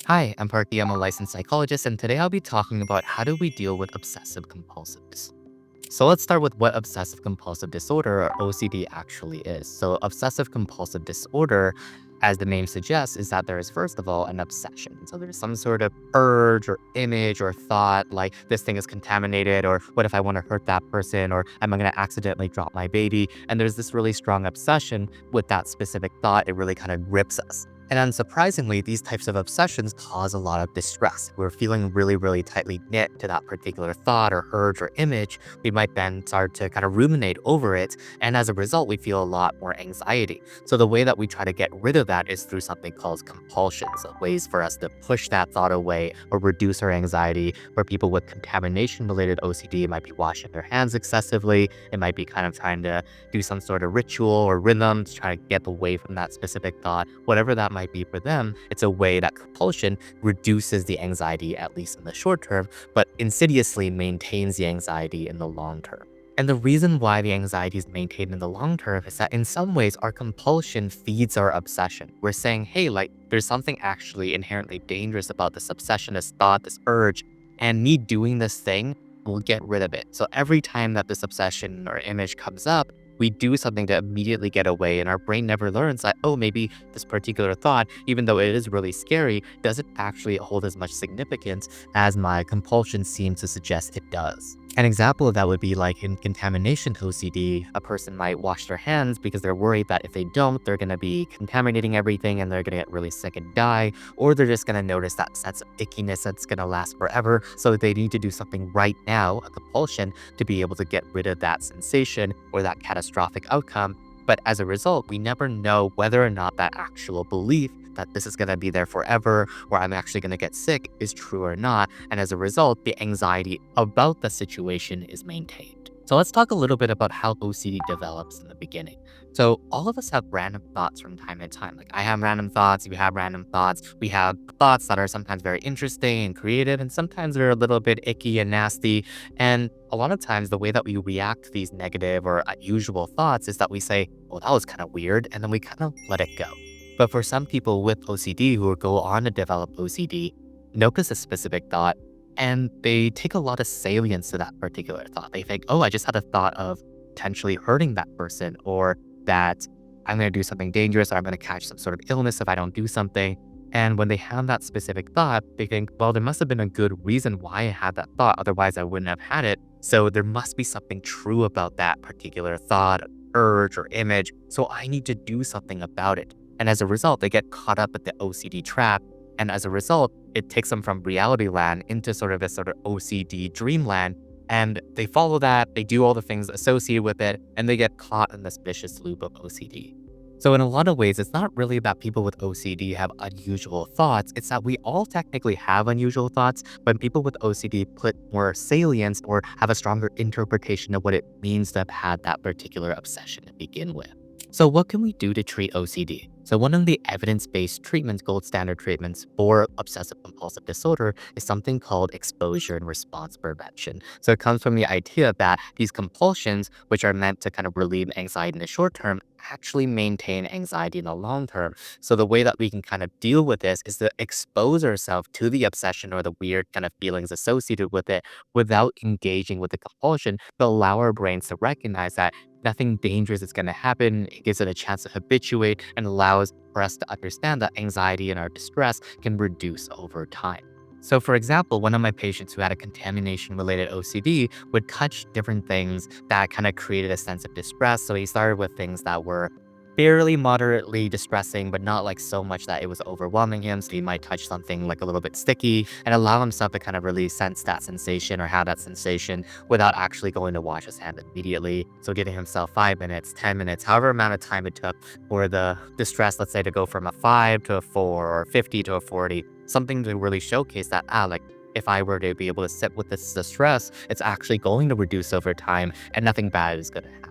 Hi, I'm Parky. I'm a licensed psychologist, and today I'll be talking about how do we deal with obsessive compulsive disorder. So let's start with what obsessive compulsive disorder or OCD actually is. So obsessive compulsive disorder, as the name suggests, is that there is first of all an obsession. So there's some sort of urge or image or thought like this thing is contaminated, or what if I want to hurt that person, or am I going to accidentally drop my baby? And there's this really strong obsession with that specific thought. It really kind of grips us. And unsurprisingly, these types of obsessions cause a lot of distress. We're feeling really, really tightly knit to that particular thought or urge or image. We might then start to kind of ruminate over it. And as a result, we feel a lot more anxiety. So the way that we try to get rid of that is through something called compulsion. So ways for us to push that thought away or reduce our anxiety. For people with contamination related OCD, it might be washing their hands excessively. It might be kind of trying to do some sort of ritual or rhythm to try to get away from that specific thought. Whatever that might be for them, it's a way that compulsion reduces the anxiety, at least in the short term, but insidiously maintains the anxiety in the long term. And the reason why the anxiety is maintained in the long term is that in some ways, our compulsion feeds our obsession. We're saying, hey, like there's something actually inherently dangerous about this obsession, this thought, this urge, and me doing this thing will get rid of it. So every time that this obsession or image comes up, we do something to immediately get away, and our brain never learns that, oh, maybe this particular thought, even though it is really scary, doesn't actually hold as much significance as my compulsion seems to suggest it does. An example of that would be like in contamination OCD, a person might wash their hands because they're worried that if they don't, they're going to be contaminating everything and they're going to get really sick and die, or they're just going to notice that sense of ickiness that's going to last forever. So they need to do something right now, a compulsion, to be able to get rid of that sensation or that catastrophic outcome. But as a result, we never know whether or not that actual belief that this is going to be there forever or I'm actually going to get sick is true or not. And as a result, the anxiety about the situation is maintained. So let's talk a little bit about how OCD develops in the beginning. So all of us have random thoughts from time to time. Like I have random thoughts, you have random thoughts. We have thoughts that are sometimes very interesting and creative, and sometimes they're a little bit icky and nasty. And a lot of times the way that we react to these negative or unusual thoughts is that we say, well, that was kind of weird, and then we kind of let it go. But for some people with OCD who go on to develop OCD, notice a specific thought and they take a lot of salience to that particular thought. They think, oh, I just had a thought of potentially hurting that person, or that I'm going to do something dangerous, or I'm going to catch some sort of illness if I don't do something. And when they have that specific thought, they think, well, there must have been a good reason why I had that thought. Otherwise, I wouldn't have had it. So there must be something true about that particular thought, urge, or image. So I need to do something about it. And as a result, they get caught up at the OCD trap. And as a result, it takes them from reality land into sort of a sort of OCD dreamland. And they follow that, they do all the things associated with it, and they get caught in this vicious loop of OCD. So in a lot of ways, it's not really that people with OCD have unusual thoughts. It's that we all technically have unusual thoughts, but people with OCD put more salience or have a stronger interpretation of what it means to have had that particular obsession to begin with. So what can we do to treat OCD? So one of the evidence-based treatments, gold standard treatments for obsessive compulsive disorder is something called exposure and response prevention. So it comes from the idea that these compulsions, which are meant to kind of relieve anxiety in the short term, actually maintain anxiety in the long term. So the way that we can kind of deal with this is to expose ourselves to the obsession or the weird kind of feelings associated with it without engaging with the compulsion, to allow our brains to recognize that nothing dangerous is going to happen. It gives it a chance to habituate and allows for us to understand that anxiety and our distress can reduce over time. So for example, one of my patients who had a contamination related OCD would touch different things that kind of created a sense of distress. So he started with things that were fairly moderately distressing, but not like so much that it was overwhelming him. So he might touch something like a little bit sticky and allow himself to kind of really sense that sensation or have that sensation without actually going to wash his hand immediately. So giving himself 5 minutes, 10 minutes, however amount of time it took for the distress, let's say, to go from a 5 to a 4 or 50 to a 40, something to really showcase that, like, if I were to be able to sit with this distress, it's actually going to reduce over time and nothing bad is going to happen.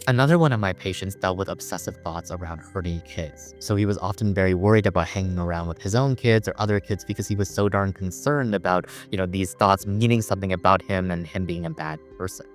Another one of my patients dealt with obsessive thoughts around hurting kids. So he was often very worried about hanging around with his own kids or other kids because he was so darn concerned about, these thoughts meaning something about him and him being a bad person.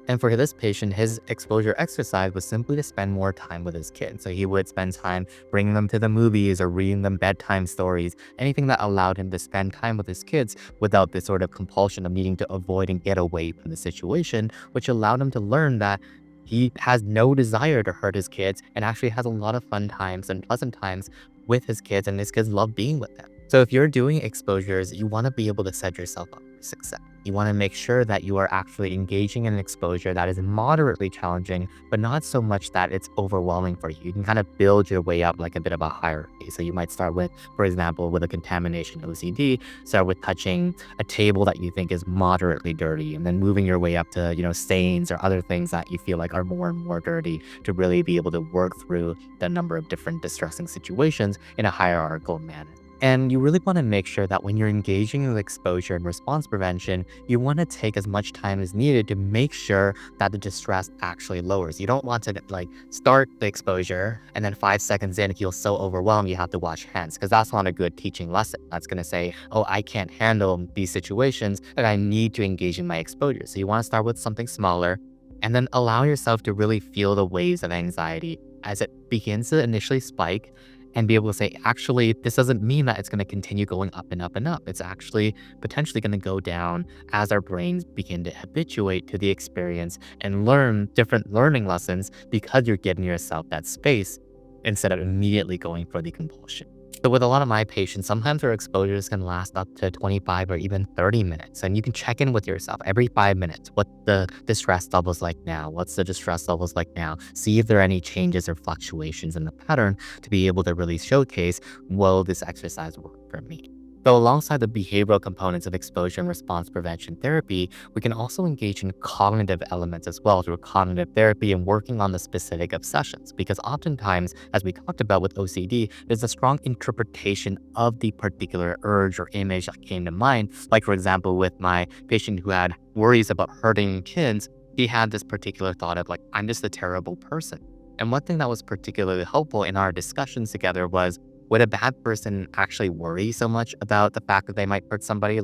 And for this patient, his exposure exercise was simply to spend more time with his kids. So he would spend time bringing them to the movies or reading them bedtime stories, anything that allowed him to spend time with his kids without this sort of compulsion of needing to avoid and get away from the situation, which allowed him to learn that he has no desire to hurt his kids and actually has a lot of fun times and pleasant times with his kids, and his kids love being with him. So if you're doing exposures, you want to be able to set yourself up for success. You want to make sure that you are actually engaging in an exposure that is moderately challenging, but not so much that it's overwhelming for you. You can kind of build your way up like a bit of a hierarchy. So you might start with, for example, with a contamination OCD, start with touching a table that you think is moderately dirty, and then moving your way up to, stains or other things that you feel like are more and more dirty, to really be able to work through the number of different distressing situations in a hierarchical manner. And you really want to make sure that when you're engaging with exposure and response prevention, you want to take as much time as needed to make sure that the distress actually lowers. You don't want to start the exposure and then 5 seconds in feel so overwhelmed you have to wash hands, because that's not a good teaching lesson. That's going to say, oh, I can't handle these situations and I need to engage in my exposure. So you want to start with something smaller and then allow yourself to really feel the waves of anxiety as it begins to initially spike, and be able to say, actually, this doesn't mean that it's going to continue going up and up and up. It's actually potentially going to go down as our brains begin to habituate to the experience and learn different learning lessons, because you're giving yourself that space instead of immediately going for the compulsion. So with a lot of my patients, sometimes their exposures can last up to 25 or even 30 minutes. And you can check in with yourself every 5 minutes. What the distress level's like now? What's the distress levels like now? See if there are any changes or fluctuations in the pattern to be able to really showcase, will this exercise work for me? So alongside the behavioral components of exposure and response prevention therapy, we can also engage in cognitive elements as well through cognitive therapy and working on the specific obsessions. Because oftentimes, as we talked about with OCD, there's a strong interpretation of the particular urge or image that came to mind. Like, for example, with my patient who had worries about hurting kids, he had this particular thought of I'm just a terrible person. And one thing that was particularly helpful in our discussions together was, would a bad person actually worry so much about the fact that they might hurt somebody?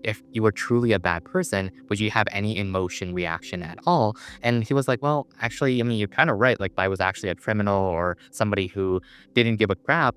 If you were truly a bad person, would you have any emotion reaction at all? And he was like, well, actually, I mean, you're kind of right. If I was actually a criminal or somebody who didn't give a crap,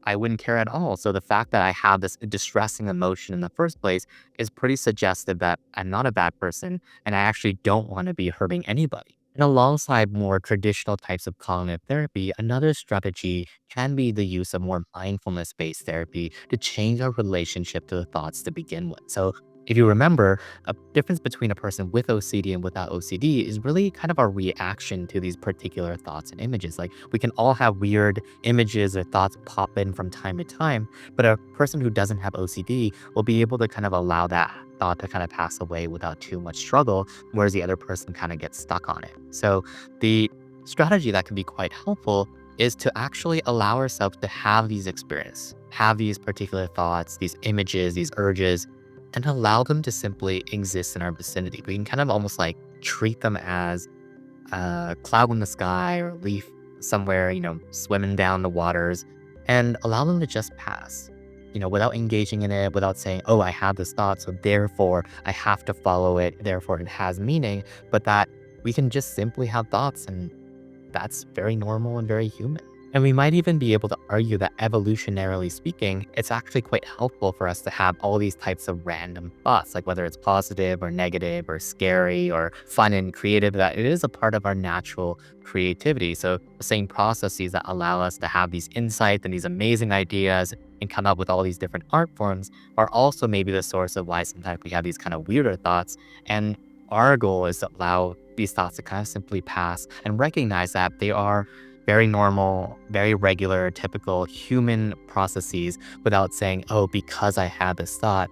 I wouldn't care at all. So the fact that I have this distressing emotion in the first place is pretty suggestive that I'm not a bad person and I actually don't want to be hurting anybody. And alongside more traditional types of cognitive therapy, another strategy can be the use of more mindfulness-based therapy to change our relationship to the thoughts to begin with. So if you remember, a difference between a person with OCD and without OCD is really kind of our reaction to these particular thoughts and images. We can all have weird images or thoughts pop in from time to time, but a person who doesn't have OCD will be able to kind of allow that thought to kind of pass away without too much struggle, whereas the other person kind of gets stuck on it. So the strategy that can be quite helpful is to actually allow ourselves to have these experiences, have these particular thoughts, these images, these urges, and allow them to simply exist in our vicinity. We can kind of almost treat them as a cloud in the sky or a leaf somewhere, swimming down the waters, and allow them to just pass, without engaging in it, without saying, oh, I have this thought, so therefore I have to follow it, therefore it has meaning, but that we can just simply have thoughts, and that's very normal and very human. And we might even be able to argue that evolutionarily speaking, it's actually quite helpful for us to have all these types of random thoughts, whether it's positive or negative or scary or fun and creative, that it is a part of our natural creativity. So the same processes that allow us to have these insights and these amazing ideas and come up with all these different art forms are also maybe the source of why sometimes we have these kind of weirder thoughts. And our goal is to allow these thoughts to kind of simply pass and recognize that they are very normal, very regular, typical human processes, without saying, oh, because I had this thought,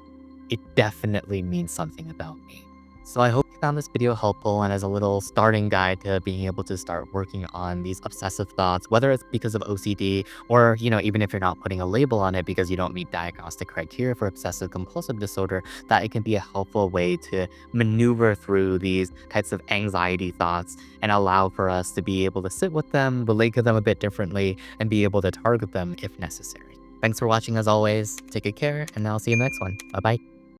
it definitely means something about me. So I hope you found this video helpful and as a little starting guide to being able to start working on these obsessive thoughts, whether it's because of OCD or, even if you're not putting a label on it because you don't meet diagnostic criteria for obsessive compulsive disorder, that it can be a helpful way to maneuver through these types of anxiety thoughts and allow for us to be able to sit with them, relate to them a bit differently, and be able to target them if necessary. Thanks for watching as always. Take good care, and I'll see you in the next one. Bye-bye.